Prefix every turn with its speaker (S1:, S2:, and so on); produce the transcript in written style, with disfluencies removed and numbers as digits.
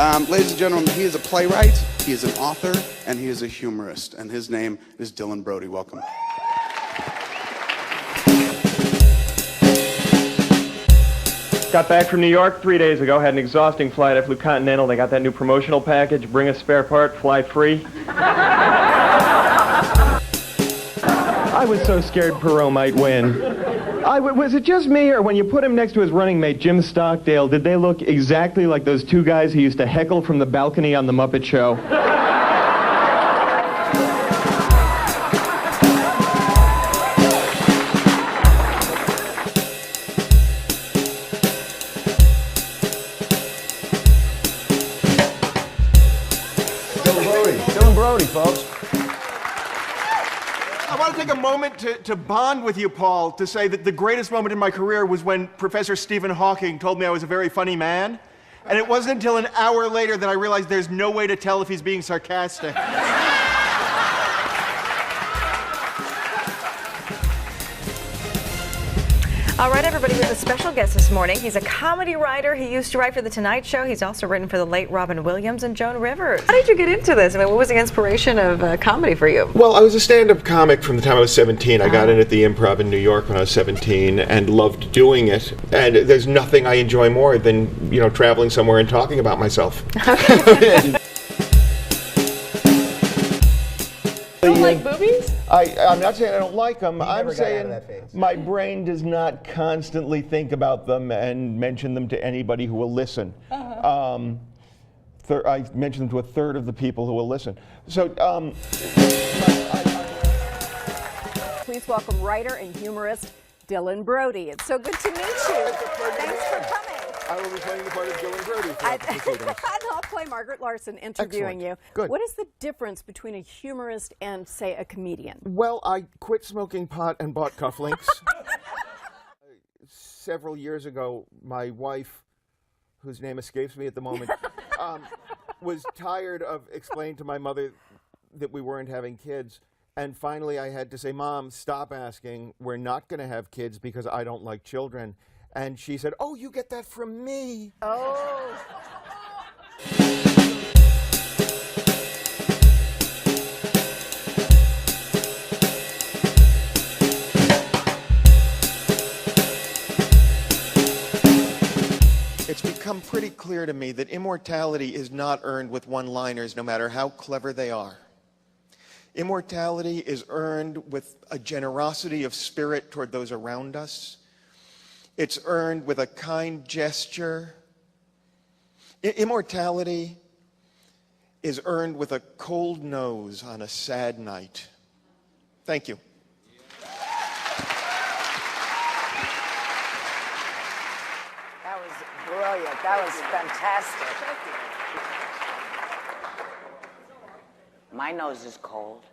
S1: Ladies and gentlemen, he is a playwright, he is an author, and he is a humorist. And his name is Dylan Brody. Welcome.
S2: Got back from New York 3 days ago, had an exhausting flight. I flew Continental. They got that new promotional package, bring a spare part, fly free. I was so scared Perot might win. Was it just me, or when you put him next to his running mate, Jim Stockdale, did they look exactly like those two guys who used to heckle from the balcony on The Muppet Show?
S3: Dylan Brody, folks.
S4: I want to take a moment to bond with you, Paul, to say that the greatest moment in my career was when Professor Stephen Hawking told me I was a very funny man. And it wasn't until an hour later that I realized there's no way to tell if he's being sarcastic.
S5: All right, everybody, we have a special guest this morning. He's a comedy writer. He used to write for The Tonight Show. He's also written for the late Robin Williams and Joan Rivers. How did you get into this? I mean, what was the inspiration of comedy for you?
S6: Well, I was a stand-up comic from the time I was 17. I got in at the Improv in New York when I was 17 and loved doing it. And there's nothing I enjoy more than, traveling somewhere and talking about myself.
S5: Okay. You don't like boobies?
S6: I'm not saying I don't like them. I'm
S3: never got out of
S6: saying
S3: that phase.
S6: my brain does not constantly think about them and mention them to anybody who will listen. I mention them to a third of the people who will listen. So,
S7: Please welcome writer and humorist Dylan Brody. It's so good to meet you. Thanks for coming.
S6: I will be playing the part of Dylan Brody.
S7: I'll play Margaret Larson interviewing you.
S6: Good.
S7: What is the difference between a humorist and, say, a comedian?
S6: Well, I quit smoking pot and bought cufflinks. Several years ago, my wife, whose name escapes me at the moment, was tired of explaining to my mother that we weren't having kids. And finally, I had to say, Mom, stop asking. We're not going to have kids because I don't like children. And she said, oh, you get that from me.
S7: Oh.
S8: It's become pretty clear to me that immortality is not earned with one-liners, no matter how clever they are. Immortality is earned with a generosity of spirit toward those around us. It's earned with a kind gesture. Immortality is earned with a cold nose on a sad night. Thank you.
S9: That was brilliant. That was fantastic. My nose is cold.